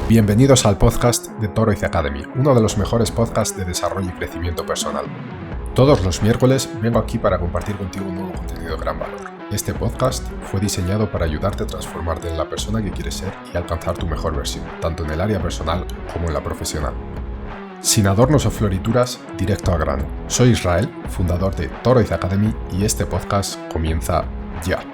Bienvenidos al podcast de Toroid Academy, uno de los mejores podcasts de desarrollo y crecimiento personal. Todos los miércoles vengo aquí para compartir contigo un nuevo contenido de gran valor. Este podcast fue diseñado para ayudarte a transformarte en la persona que quieres ser y alcanzar tu mejor versión, tanto en el área personal como en la profesional. Sin adornos o florituras, directo al grano. Soy Israel, fundador de Toroid Academy, y este podcast comienza ya.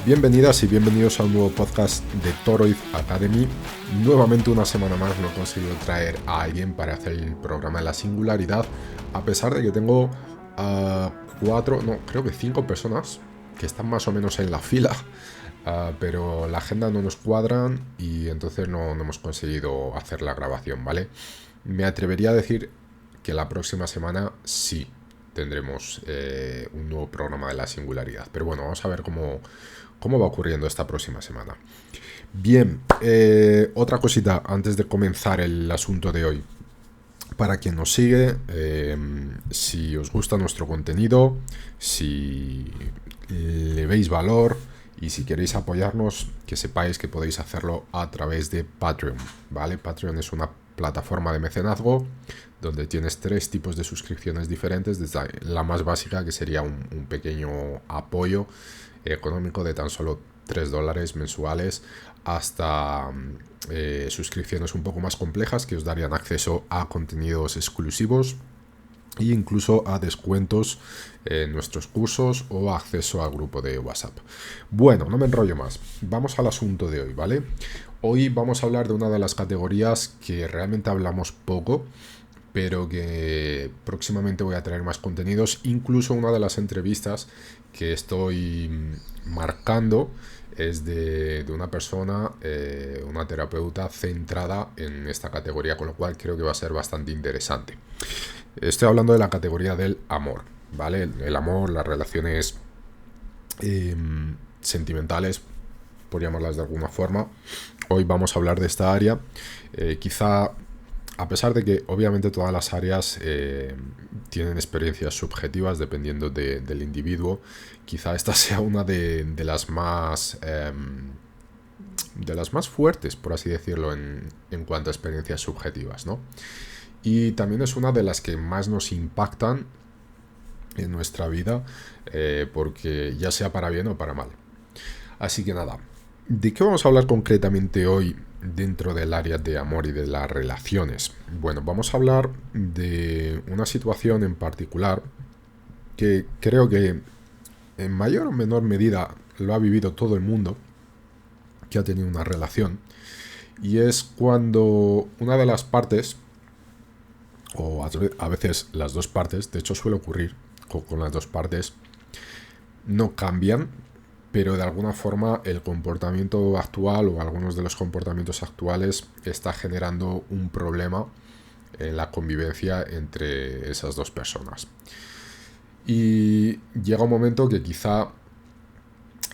Bienvenidas y bienvenidos a un nuevo podcast de Toroid Academy. Nuevamente una semana más no he conseguido traer a alguien para hacer el programa de la singularidad, a pesar de que tengo creo que 5 personas que están más o menos en la fila, pero la agenda no nos cuadran y entonces no hemos conseguido hacer la grabación, ¿vale? Me atrevería a decir que la próxima semana sí tendremos un nuevo programa de la singularidad, pero bueno, vamos a ver cómo va ocurriendo esta próxima semana. Bien, otra cosita antes de comenzar el asunto de hoy. Para quien nos sigue, si os gusta nuestro contenido, si le veis valor y si queréis apoyarnos, que sepáis que podéis hacerlo a través de Patreon, ¿vale? Patreon es una plataforma de mecenazgo donde tienes 3 tipos de suscripciones diferentes, desde la más básica, que sería un pequeño apoyo económico de tan solo $3 mensuales, hasta suscripciones un poco más complejas que os darían acceso a contenidos exclusivos e incluso a descuentos en nuestros cursos o acceso al grupo de WhatsApp. Bueno, no me enrollo más, vamos al asunto de hoy, ¿vale? Hoy vamos a hablar de una de las categorías que realmente hablamos poco, pero que próximamente voy a traer más contenidos. Incluso una de las entrevistas que estoy marcando es de una persona, una terapeuta centrada en esta categoría, con lo cual creo que va a ser bastante interesante. Estoy hablando de la categoría del amor, ¿vale? El amor, las relaciones sentimentales, por llamarlas de alguna forma. Hoy vamos a hablar de esta área. Quizá, a pesar de que obviamente todas las áreas tienen experiencias subjetivas dependiendo del individuo, quizá esta sea una de las más fuertes, por así decirlo, en cuanto a experiencias subjetivas, ¿no? Y también es una de las que más nos impactan en nuestra vida, porque ya sea para bien o para mal. Así que nada, ¿de qué vamos a hablar concretamente hoy dentro del área de amor y de las relaciones? Bueno, vamos a hablar de una situación en particular que creo que en mayor o menor medida lo ha vivido todo el mundo que ha tenido una relación, y es cuando una de las partes, o a veces las dos partes, de hecho suele ocurrir con las dos partes, no cambian, pero de alguna forma el comportamiento actual o algunos de los comportamientos actuales está generando un problema en la convivencia entre esas dos personas. Y llega un momento que quizá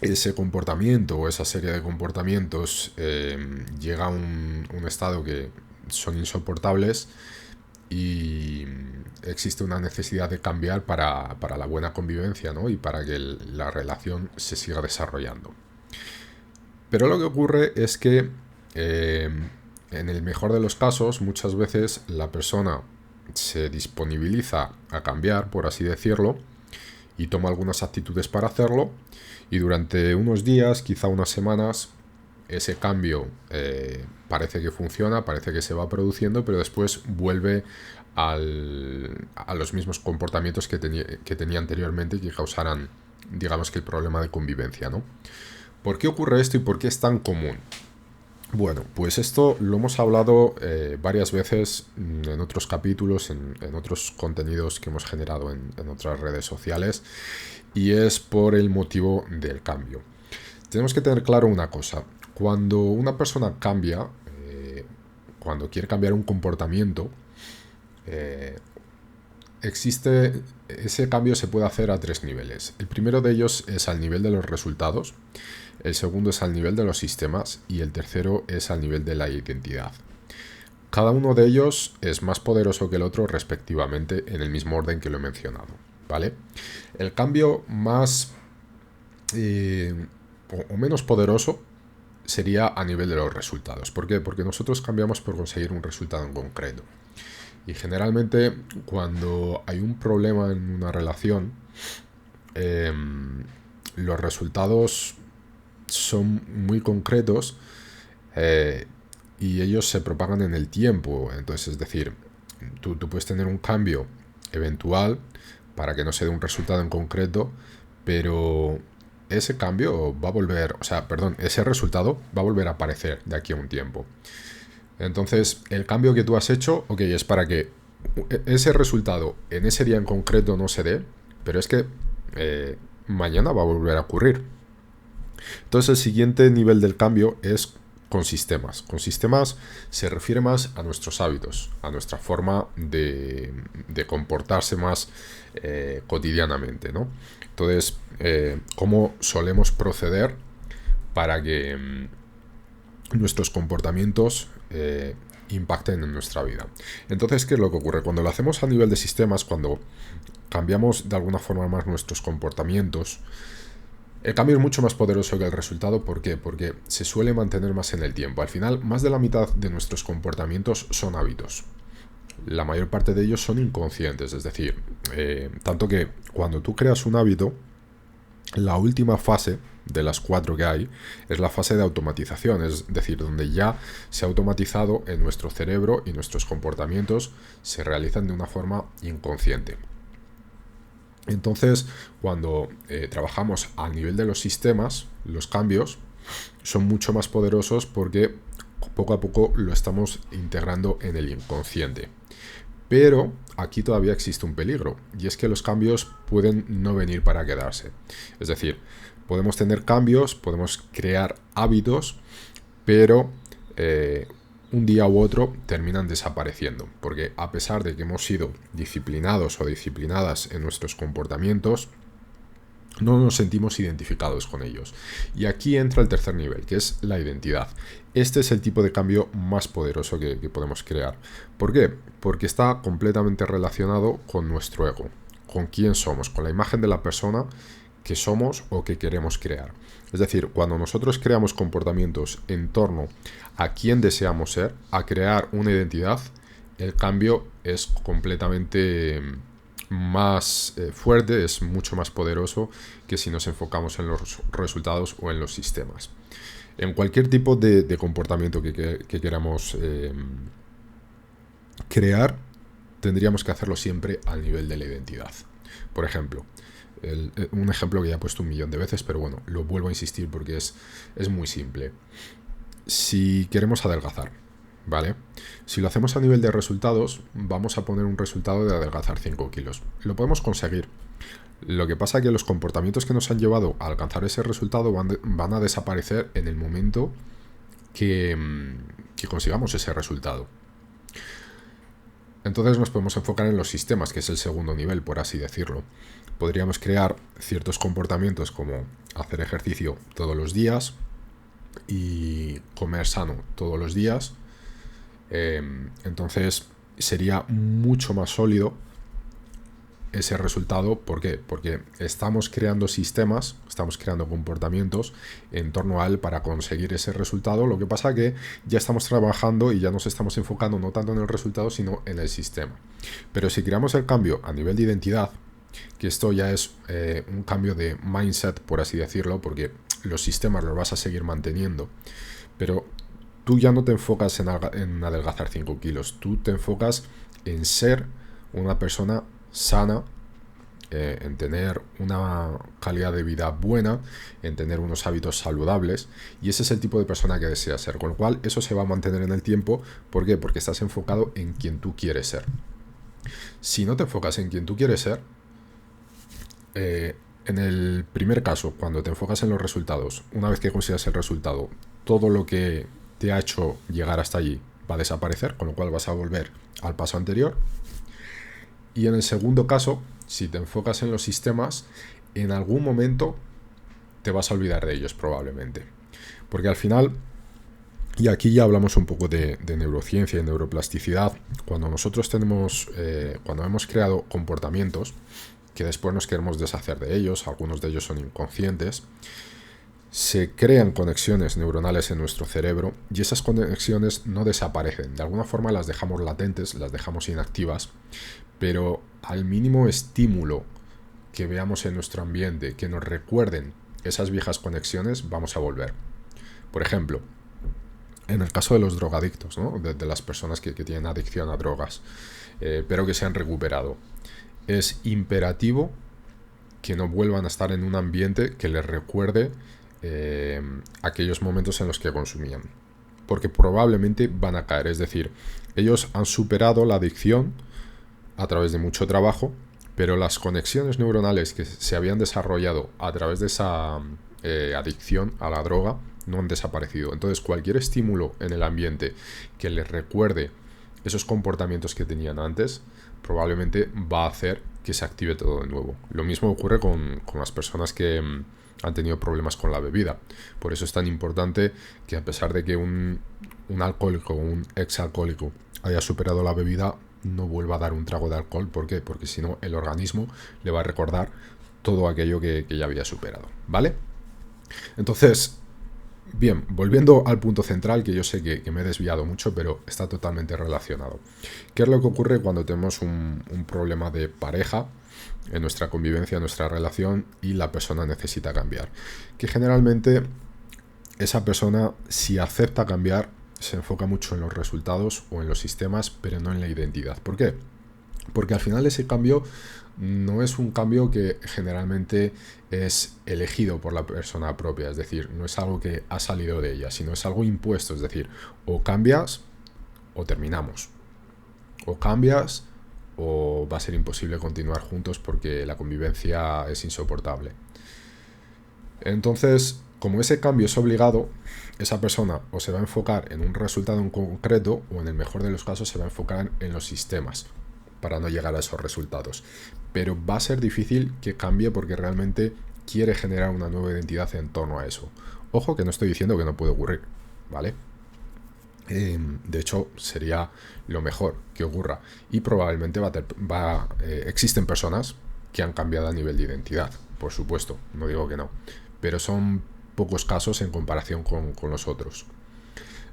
ese comportamiento o esa serie de comportamientos llega a un estado que son insoportables y existe una necesidad de cambiar para la buena convivencia, ¿no? Y para que la relación se siga desarrollando. Pero lo que ocurre es que en el mejor de los casos, muchas veces la persona se disponibiliza a cambiar, por así decirlo, y toma algunas actitudes para hacerlo, y durante unos días, quizá unas semanas, ese cambio parece que funciona, parece que se va produciendo, pero después vuelve a los mismos comportamientos que tenía anteriormente y que causaran, digamos, que el problema de convivencia, ¿no? ¿Por qué ocurre esto y por qué es tan común? Bueno, pues esto lo hemos hablado varias veces en otros capítulos, en otros contenidos que hemos generado en otras redes sociales, y es por el motivo del cambio. Tenemos que tener claro una cosa: cuando una persona cambia, cuando quiere cambiar un comportamiento, ese cambio se puede hacer a tres niveles. El primero de ellos es al nivel de los resultados, el segundo es al nivel de los sistemas y el tercero es al nivel de la identidad. Cada uno de ellos es más poderoso que el otro respectivamente en el mismo orden que lo he mencionado, ¿vale? El cambio más o menos poderoso sería a nivel de los resultados. ¿Por qué? Porque nosotros cambiamos por conseguir un resultado en concreto. Y generalmente cuando hay un problema en una relación, los resultados son muy concretos y ellos se propagan en el tiempo. Entonces, es decir, tú puedes tener un cambio eventual para que no se dé un resultado en concreto, pero ese cambio va a volver, o sea, perdón, ese resultado va a volver a aparecer de aquí a un tiempo. Entonces, el cambio que tú has hecho, ok, es para que ese resultado en ese día en concreto no se dé, pero es que mañana va a volver a ocurrir. Entonces, el siguiente nivel del cambio es con sistemas. Con sistemas se refiere más a nuestros hábitos, a nuestra forma de comportarse más cotidianamente, ¿no? Entonces, cómo solemos proceder para que nuestros comportamientos impacten en nuestra vida. Entonces, ¿qué es lo que ocurre? Cuando lo hacemos a nivel de sistemas, cuando cambiamos de alguna forma más nuestros comportamientos, el cambio es mucho más poderoso que el resultado. ¿Por qué? Porque se suele mantener más en el tiempo. Al final, más de la mitad de nuestros comportamientos son hábitos. La mayor parte de ellos son inconscientes, es decir, tanto que cuando tú creas un hábito, la última fase de las 4 que hay es la fase de automatización, es decir, donde ya se ha automatizado en nuestro cerebro y nuestros comportamientos se realizan de una forma inconsciente. Entonces, cuando trabajamos a nivel de los sistemas, los cambios son mucho más poderosos porque poco a poco lo estamos integrando en el inconsciente. Pero aquí todavía existe un peligro, y es que los cambios pueden no venir para quedarse. Es decir, podemos tener cambios, podemos crear hábitos, pero un día u otro terminan desapareciendo, porque a pesar de que hemos sido disciplinados o disciplinadas en nuestros comportamientos, no nos sentimos identificados con ellos. Y aquí entra el tercer nivel, que es la identidad. Este es el tipo de cambio más poderoso que podemos crear. ¿Por qué? Porque está completamente relacionado con nuestro ego, con quién somos, con la imagen de la persona que somos o que queremos crear. Es decir, cuando nosotros creamos comportamientos en torno a quién deseamos ser, a crear una identidad, el cambio es completamente más fuerte, es mucho más poderoso que si nos enfocamos en los resultados o en los sistemas. En cualquier tipo de comportamiento que queramos crear, tendríamos que hacerlo siempre al nivel de la identidad. Por ejemplo, un ejemplo que ya he puesto 1.000.000 de veces, pero bueno, lo vuelvo a insistir porque es muy simple. Si queremos adelgazar, ¿vale? Si lo hacemos a nivel de resultados, vamos a poner un resultado de adelgazar 5 kilos. Lo podemos conseguir. Lo que pasa es que los comportamientos que nos han llevado a alcanzar ese resultado van a desaparecer en el momento que consigamos ese resultado. Entonces nos podemos enfocar en los sistemas, que es el segundo nivel, por así decirlo. Podríamos crear ciertos comportamientos como hacer ejercicio todos los días y comer sano todos los días. Entonces sería mucho más sólido ese resultado. ¿Por qué? Porque estamos creando sistemas, estamos creando comportamientos en torno a él para conseguir ese resultado. Lo que pasa que ya estamos trabajando y ya nos estamos enfocando no tanto en el resultado, sino en el sistema. Pero si creamos el cambio a nivel de identidad, que esto ya es un cambio de mindset, por así decirlo, porque los sistemas los vas a seguir manteniendo, pero tú ya no te enfocas en adelgazar 5 kilos, tú te enfocas en ser una persona sana, en tener una calidad de vida buena, en tener unos hábitos saludables, y ese es el tipo de persona que deseas ser, con lo cual eso se va a mantener en el tiempo. ¿Por qué? Porque estás enfocado en quien tú quieres ser. Si no te enfocas en quien tú quieres ser, en el primer caso, cuando te enfocas en los resultados, una vez que consigas el resultado, todo lo que te ha hecho llegar hasta allí va a desaparecer, con lo cual vas a volver al paso anterior. Y en el segundo caso, si te enfocas en los sistemas, en algún momento te vas a olvidar de ellos probablemente. Porque al final, y aquí ya hablamos un poco de neurociencia y neuroplasticidad, cuando nosotros cuando hemos creado comportamientos que después nos queremos deshacer de ellos, algunos de ellos son inconscientes, se crean conexiones neuronales en nuestro cerebro y esas conexiones no desaparecen. De alguna forma las dejamos latentes, las dejamos inactivas, pero al mínimo estímulo que veamos en nuestro ambiente, que nos recuerden esas viejas conexiones, vamos a volver. Por ejemplo, en el caso de los drogadictos, ¿no? de las personas que tienen adicción a drogas, pero que se han recuperado, es imperativo que no vuelvan a estar en un ambiente que les recuerde aquellos momentos en los que consumían, porque probablemente van a caer. Es decir, ellos han superado la adicción a través de mucho trabajo, pero las conexiones neuronales que se habían desarrollado a través de esa adicción a la droga no han desaparecido. Entonces cualquier estímulo en el ambiente que les recuerde esos comportamientos que tenían antes probablemente va a hacer que se active todo de nuevo. Lo mismo ocurre con las personas que han tenido problemas con la bebida. Por eso es tan importante que, a pesar de que un alcohólico o un exalcohólico haya superado la bebida, no vuelva a dar un trago de alcohol. ¿Por qué? Porque si no, el organismo le va a recordar todo aquello que ya había superado, ¿vale? Entonces, bien, volviendo al punto central, que yo sé que me he desviado mucho, pero está totalmente relacionado. ¿Qué es lo que ocurre cuando tenemos un problema de pareja en nuestra convivencia, en nuestra relación, y la persona necesita cambiar? Que generalmente esa persona, si acepta cambiar, se enfoca mucho en los resultados o en los sistemas, pero no en la identidad. ¿Por qué? Porque al final ese cambio no es un cambio que generalmente es elegido por la persona propia, es decir, no es algo que ha salido de ella, sino es algo impuesto, es decir, o cambias o terminamos, o cambias o va a ser imposible continuar juntos porque la convivencia es insoportable. Entonces, como ese cambio es obligado, esa persona o se va a enfocar en un resultado en concreto, o en el mejor de los casos se va a enfocar en los sistemas para no llegar a esos resultados. Pero va a ser difícil que cambie porque realmente quiere generar una nueva identidad en torno a eso. Ojo, que no estoy diciendo que no puede ocurrir, ¿vale? De hecho, sería lo mejor que ocurra. Y probablemente existen personas que han cambiado a nivel de identidad, por supuesto, no digo que no. Pero son pocos casos en comparación con los otros.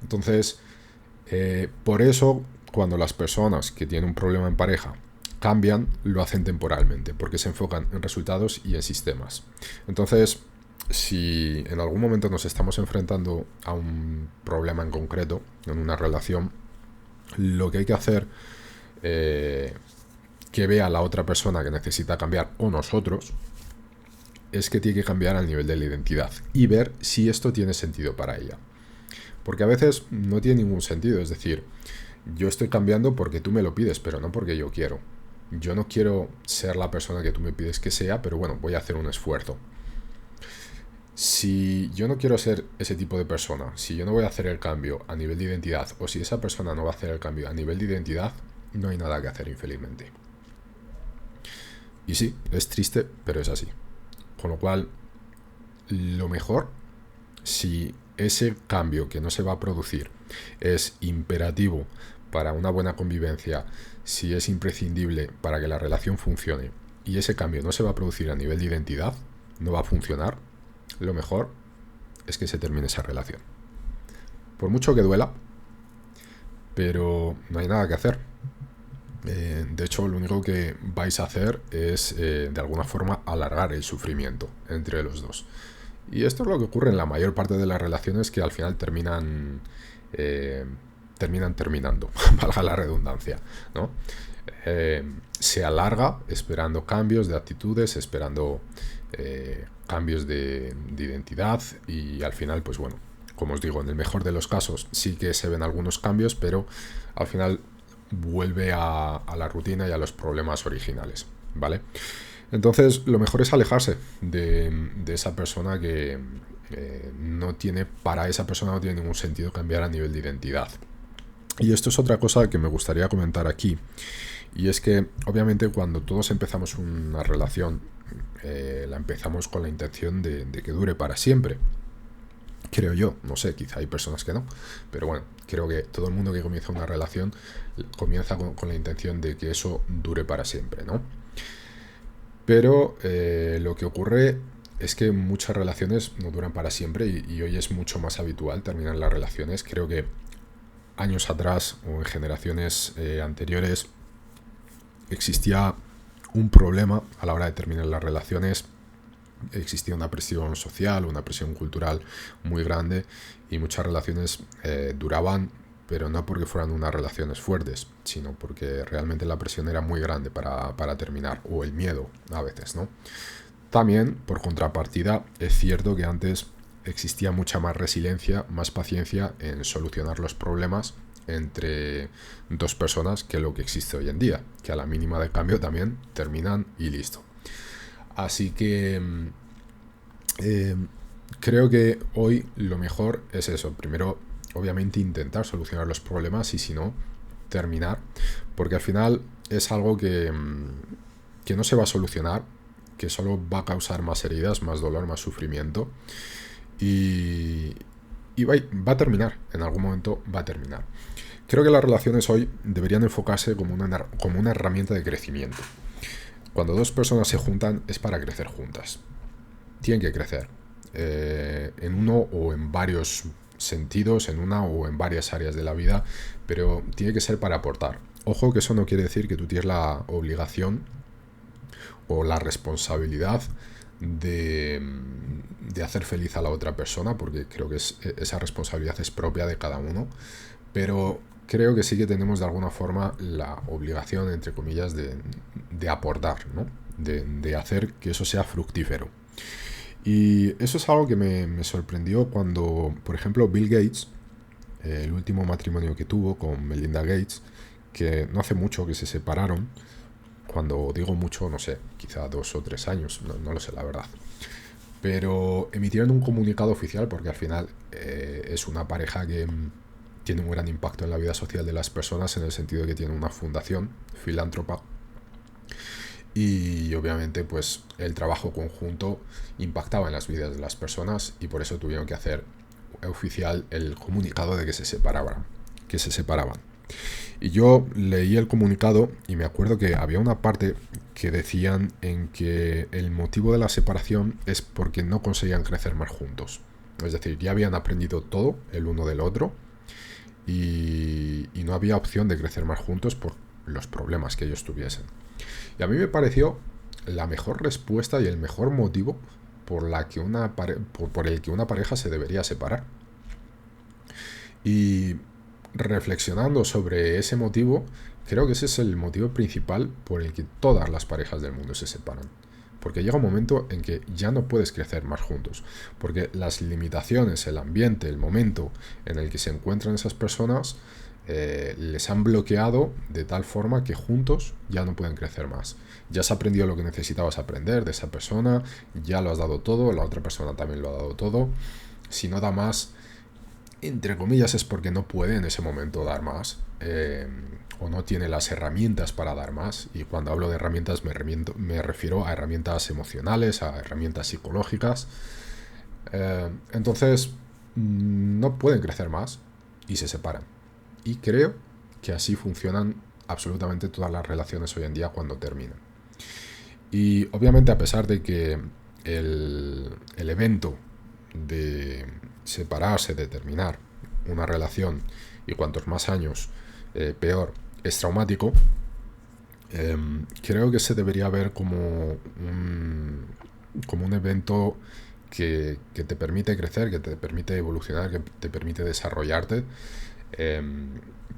Entonces, por eso, cuando las personas que tienen un problema en pareja cambian, lo hacen temporalmente, porque se enfocan en resultados y en sistemas. Entonces, si en algún momento nos estamos enfrentando a un problema en concreto, en una relación, lo que hay que hacer, que vea la otra persona que necesita cambiar, o nosotros, es que tiene que cambiar al nivel de la identidad y ver si esto tiene sentido para ella. Porque a veces no tiene ningún sentido, es decir, yo estoy cambiando porque tú me lo pides, pero no porque yo quiero. Yo no quiero ser la persona que tú me pides que sea, pero bueno, voy a hacer un esfuerzo. Si yo no quiero ser ese tipo de persona, si yo no voy a hacer el cambio a nivel de identidad, o si esa persona no va a hacer el cambio a nivel de identidad, no hay nada que hacer, infelizmente. Y sí, es triste, pero es así. Con lo cual, lo mejor, si ese cambio que no se va a producir es imperativo para una buena convivencia, si es imprescindible para que la relación funcione, y ese cambio no se va a producir a nivel de identidad, no va a funcionar, lo mejor es que se termine esa relación. Por mucho que duela, pero no hay nada que hacer. De hecho, lo único que vais a hacer es, de alguna forma, alargar el sufrimiento entre los dos. Y esto es lo que ocurre en la mayor parte de las relaciones, que al final terminando, valga la redundancia, ¿no? Se alarga esperando cambios de actitudes, esperando cambios de identidad, y al final, pues bueno, como os digo, en el mejor de los casos sí que se ven algunos cambios, pero al final vuelve a la rutina y a los problemas originales, ¿vale? Entonces, lo mejor es alejarse de esa persona que para esa persona no tiene ningún sentido cambiar a nivel de identidad. Y esto es otra cosa que me gustaría comentar aquí, Y es que, obviamente, cuando todos empezamos una relación, la empezamos con la intención de que dure para siempre. Creo yo, no sé, quizá hay personas que no, pero bueno, creo que todo el mundo que comienza una relación comienza con la intención de que eso dure para siempre, ¿no? Pero lo que ocurre es que muchas relaciones no duran para siempre y hoy es mucho más habitual terminar las relaciones. Creo que años atrás o en generaciones anteriores existía un problema a la hora de terminar las relaciones. Existía una presión social, una presión cultural muy grande y muchas relaciones duraban, pero no porque fueran unas relaciones fuertes, sino porque realmente la presión era muy grande para terminar, o el miedo a veces, ¿no? También, por contrapartida, es cierto que antes existía mucha más resiliencia, más paciencia en solucionar los problemas entre dos personas que lo que existe hoy en día, que a la mínima de cambio también terminan y listo. Así que eh, creo que hoy lo mejor es eso. Primero, obviamente, intentar solucionar los problemas y si no, terminar. Porque al final es algo que no se va a solucionar, que solo va a causar más heridas, más dolor, más sufrimiento. Y va a terminar, en algún momento va a terminar. Creo que las relaciones hoy deberían enfocarse como una herramienta de crecimiento. Cuando dos personas se juntan es para crecer juntas. Tienen que crecer en uno o en varios sentidos, en una o en varias áreas de la vida, pero tiene que ser para aportar. Ojo que eso no quiere decir que tú tienes la obligación o la responsabilidad de hacer feliz a la otra persona, porque creo que esa responsabilidad es propia de cada uno, pero creo que sí que tenemos de alguna forma la obligación, entre comillas, de aportar, ¿no? De hacer que eso sea fructífero. Y eso es algo que me sorprendió cuando, por ejemplo, Bill Gates, el último matrimonio que tuvo con Melinda Gates, que no hace mucho que se separaron, cuando digo mucho, no sé, quizá 2 o 3 años, no lo sé la verdad. Pero emitieron un comunicado oficial porque al final es una pareja que tiene un gran impacto en la vida social de las personas en el sentido de que tiene una fundación filántropa y obviamente pues el trabajo conjunto impactaba en las vidas de las personas y por eso tuvieron que hacer oficial el comunicado de que se separaban. Y yo leí el comunicado y me acuerdo que había una parte que decían en que el motivo de la separación es porque no conseguían crecer más juntos. Es decir, ya habían aprendido todo el uno del otro y no había opción de crecer más juntos por los problemas que ellos tuviesen. Y a mí me pareció la mejor respuesta y el mejor motivo por el que una pareja se debería separar. Y reflexionando sobre ese motivo, creo que ese es el motivo principal por el que todas las parejas del mundo se separan. Porque llega un momento en que ya no puedes crecer más juntos. Porque las limitaciones, el ambiente, el momento en el que se encuentran esas personas les han bloqueado de tal forma que juntos ya no pueden crecer más. Ya has aprendido lo que necesitabas aprender de esa persona, ya lo has dado todo, la otra persona también lo ha dado todo. Si no da más, entre comillas, es porque no puede en ese momento dar más o no tiene las herramientas para dar más. Y cuando hablo de herramientas me refiero a herramientas emocionales, a herramientas psicológicas. Entonces no pueden crecer más y se separan. Y creo que así funcionan absolutamente todas las relaciones hoy en día cuando terminan. Y obviamente a pesar de que el evento de separarse, de terminar una relación y cuantos más años peor, es traumático, creo que se debería ver como un evento que te permite crecer, que te permite evolucionar, que te permite desarrollarte,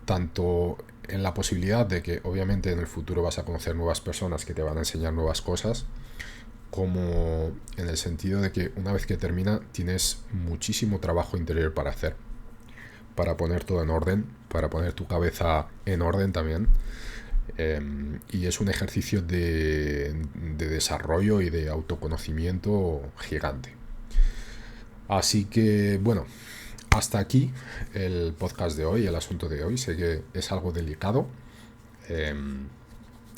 tanto en la posibilidad de que obviamente en el futuro vas a conocer nuevas personas que te van a enseñar nuevas cosas, como en el sentido de que una vez que termina tienes muchísimo trabajo interior para hacer, para poner todo en orden, para poner tu cabeza en orden también. Y es un ejercicio de desarrollo y de autoconocimiento gigante. Así que bueno, hasta aquí el podcast de hoy, el asunto de hoy. Sé que es algo delicado,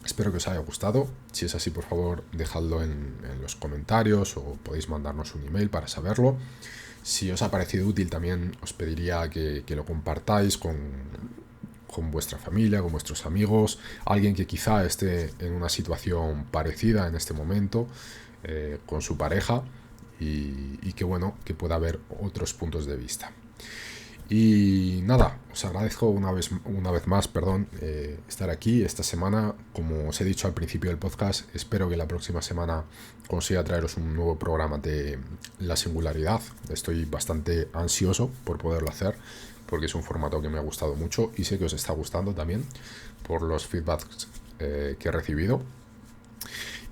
Espero que os haya gustado. Si es así, por favor, dejadlo en los comentarios o podéis mandarnos un email para saberlo. Si os ha parecido útil, también os pediría que lo compartáis con vuestra familia, con vuestros amigos, alguien que quizá esté en una situación parecida en este momento, con su pareja, y que bueno, que pueda haber otros puntos de vista. Y nada, os agradezco una vez más, estar aquí esta semana. Como os he dicho al principio del podcast, espero que la próxima semana consiga traeros un nuevo programa de la singularidad. Estoy bastante ansioso por poderlo hacer, porque es un formato que me ha gustado mucho y sé que os está gustando también por los feedbacks que he recibido.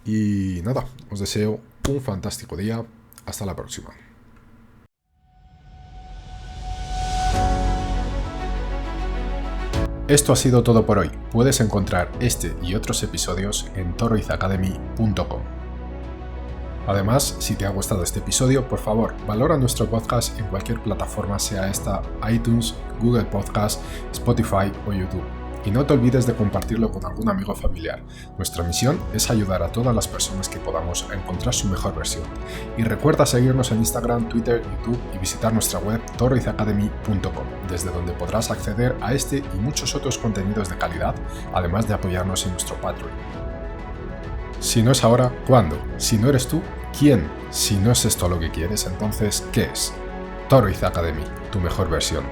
Y nada, os deseo un fantástico día. Hasta la próxima. Esto ha sido todo por hoy. Puedes encontrar este y otros episodios en toroizacademy.com. Además, si te ha gustado este episodio, por favor, valora nuestro podcast en cualquier plataforma, sea esta iTunes, Google Podcast, Spotify o YouTube. Y no te olvides de compartirlo con algún amigo familiar. Nuestra misión es ayudar a todas las personas que podamos a encontrar su mejor versión. Y recuerda seguirnos en Instagram, Twitter, YouTube y visitar nuestra web toroizacademy.com, desde donde podrás acceder a este y muchos otros contenidos de calidad, además de apoyarnos en nuestro Patreon. Si no es ahora, ¿cuándo? Si no eres tú, ¿quién? Si no es esto lo que quieres, entonces, ¿qué es? Toroiz Academy, tu mejor versión.